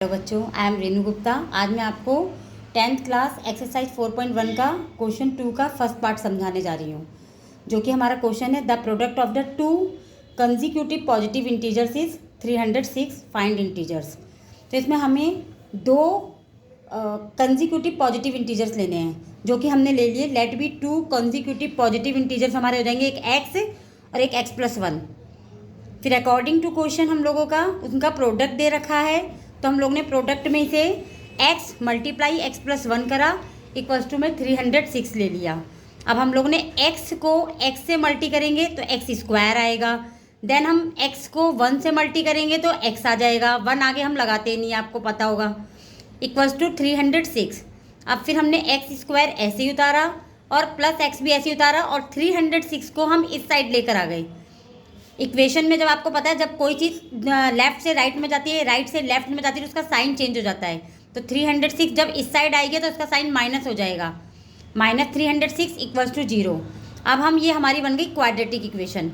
Hello बच्चों, I am Renu Gupta. आज मैं आपको 10th क्लास एक्सरसाइज 4.1 का क्वेश्चन 2 का फर्स्ट पार्ट समझाने जा रही हूँ, जो कि हमारा क्वेश्चन है the product of the two consecutive positive integers is 306, find integers. तो इसमें हमें दो कंजिक्यूटिव पॉजिटिव इंटीजर्स लेने हैं, जो कि हमने ले लिए। Let be two consecutive positive integers हमारे हो जाएंगे, एक एक्स और एक x+1। फिर अकॉर्डिंग टू क्वेश्चन हम लोगों का उनका प्रोडक्ट दे रखा है, तो हम लोग ने प्रोडक्ट में से x मल्टीप्लाई x+1 करा इक्वल्स टू में 306 ले लिया। अब हम लोग ने x को x से मल्टी करेंगे तो x² आएगा। देन हम x को 1 से मल्टी करेंगे तो x आ जाएगा। 1 आगे हम लगाते नहीं, आपको पता होगा, इक्वल्स टू 306। अब फिर हमने x² ऐसे ही उतारा और प्लस x भी ऐसे ही उतारा और 306 को हम इस साइड लेकर आ गए। इक्वेशन में जब आपको पता है, जब कोई चीज़ लेफ्ट से राइट में जाती है, राइट से लेफ्ट में जाती है, तो उसका साइन चेंज हो जाता है। तो 306 जब इस साइड आएगी तो उसका साइन माइनस हो जाएगा, -306 इक्वल्स टू 0। अब हम ये हमारी बन गई क्वाड्रेटिक इक्वेशन।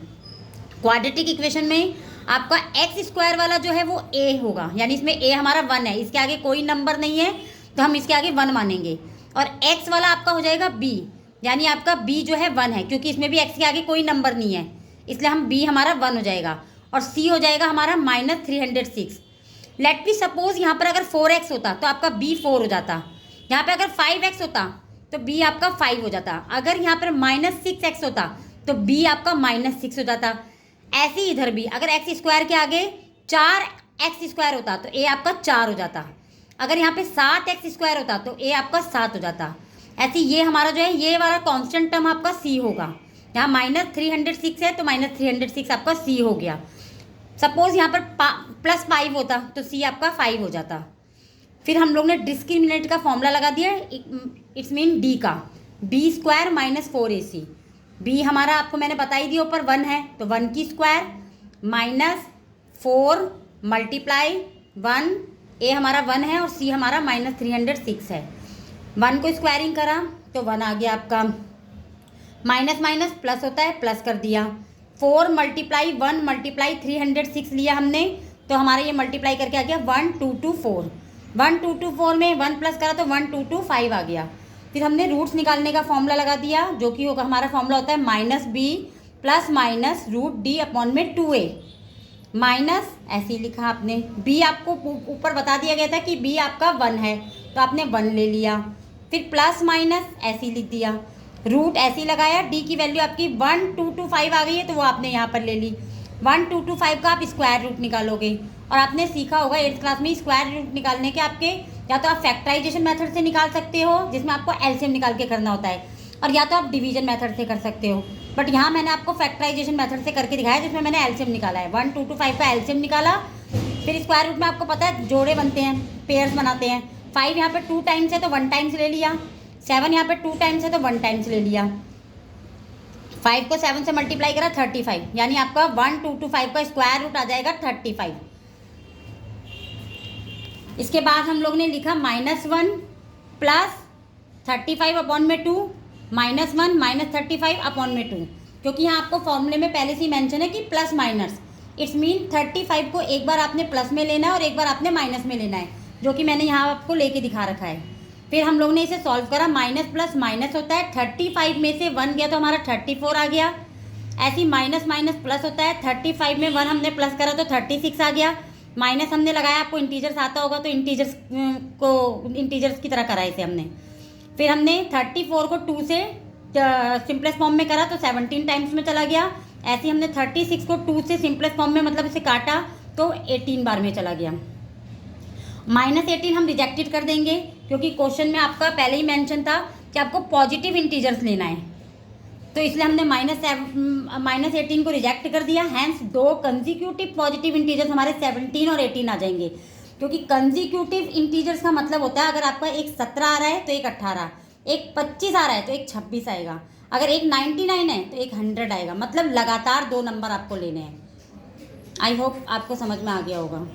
क्वाड्रेटिक इक्वेशन में आपका x² वाला जो है वो a होगा, यानी इसमें a हमारा 1 है, इसके आगे कोई नंबर नहीं है तो हम इसके आगे 1 मानेंगे। और x वाला आपका हो जाएगा b, यानी आपका b जो है 1 है, क्योंकि इसमें भी x के आगे कोई नंबर नहीं है, इसलिए हम b हमारा 1 हो जाएगा। और c हो जाएगा हमारा -306। लेट बी सपोज यहाँ पर अगर 4x होता तो आपका b 4 हो जाता। यहाँ पे अगर 5x होता तो b आपका 5 हो जाता। अगर यहाँ पर -6x होता तो b आपका -6 हो जाता। ऐसे ही इधर भी अगर x² के आगे 4x² होता तो a आपका 4 हो जाता। अगर यहाँ पे 7x² होता तो a आपका 7 हो जाता। ऐसे ये हमारा जो है ये वाला कांस्टेंट टर्म आपका c होगा। यहाँ -306 है तो -306 आपका c हो गया। सपोज यहाँ पर +5 होता तो c आपका 5 हो जाता। फिर हम लोग ने डिस्क्रिमिनेंट का फॉर्मूला लगा दिया, इट्स मीन d का, b² - 4ac। b हमारा आपको मैंने बता ही दिया, ऊपर 1 है तो 1 की स्क्वायर -4 मल्टीप्लाई 1, a हमारा 1 है और c हमारा -306 है। 1 को स्क्वायरिंग करा तो 1 आ गया आपका, माइनस माइनस प्लस होता है, प्लस कर दिया। 4 मल्टीप्लाई 1 मल्टीप्लाई 306 लिया हमने, तो हमारा ये मल्टीप्लाई करके आ गया 1224। 1224 में 1 प्लस करा तो 1225 आ गया। फिर हमने रूट्स निकालने का फॉर्मूला लगा दिया, जो कि होगा हमारा फॉर्मूला होता है -b plus minus √d/2a। Minus ऐसे ही लिखा आपने, b आपको ऊपर बता दिया गया था कि b आपका 1 है तो आपने 1 ले लिया। फिर प्लस माइनस ऐसे ही लिख दिया, रूट ऐसे ही लगाया, डी की वैल्यू आपकी 1225 आ गई है तो वो आपने यहाँ पर ले ली। 1225 का आप स्क्वायर रूट निकालोगे। और आपने सीखा होगा 8th क्लास में स्क्वायर रूट निकालने के आपके, या तो आप फैक्टराइजेशन मेथड से निकाल सकते हो जिसमें आपको एलसीएम निकाल के करना होता है, और या तो आप डिवीजन मेथड से कर सकते हो। बट यहाँ मैंने आपको फैक्टराइजेशन मेथड से करके दिखाया, जिसमें मैंने एलसीएम निकाला है। 1225 का एलसीएम निकाला। फिर स्क्वायर रूट में आपको पता है जोड़े बनते हैं, पेयर्स बनाते हैं। 5 यहाँ पर 2 टाइम्स है तो 1 टाइम्स ले लिया। 7 यहाँ पे 2 टाइम्स है तो 1 टाइम्स ले लिया। 5 को 7 से मल्टीप्लाई करा 35, यानी आपका 1225 का स्क्वायर रूट आ जाएगा 35। इसके बाद हम लोग ने लिखा -1 प्लस 35/2 -1 -35/2, क्योंकि यहाँ आपको फॉर्मूले में पहले से ही मेंशन है कि प्लस माइनस, इट्स मीन 35 को एक बार आपने प्लस में लेना है और एक बार आपने माइनस में लेना है, जो कि मैंने यहाँ आपको लेके दिखा रखा है। फिर हम लोग ने इसे सॉल्व करा, माइनस प्लस माइनस होता है, 35 में से 1 गया तो हमारा 34 आ गया। ऐसे ही माइनस माइनस प्लस होता है, 35 में 1 हमने प्लस करा तो 36 आ गया। माइनस हमने लगाया, आपको इंटीजर्स आता होगा तो इंटीजर्स की तरह करा इसे हमने। फिर हमने 34 को 2 से सिंपलेस्ट फॉर्म में करा तो 17 टाइम्स में चला गया। ऐसे ही हमने 36 को 2 से सिंपलेस्ट फॉर्म में मतलब इसे काटा तो 18 बार में चला गया। -18 हम रिजेक्टेड कर देंगे, क्योंकि क्वेश्चन में आपका पहले ही मेंशन था कि आपको पॉजिटिव इंटीजर्स लेना है, तो इसलिए हमने -18 को रिजेक्ट कर दिया। हैंस दो कंजिक्यूटिव पॉजिटिव इंटीजर्स हमारे 17 और 18 आ जाएंगे, क्योंकि कंजिक्यूटिव इंटीजर्स का मतलब होता है अगर आपका एक 17 आ रहा है तो एक 18, एक 25 आ रहा है तो एक 26 आएगा, अगर एक 99 है तो एक 100 आएगा। मतलब लगातार 2 नंबर आपको लेने हैं। आई होप आपको समझ में आ गया होगा।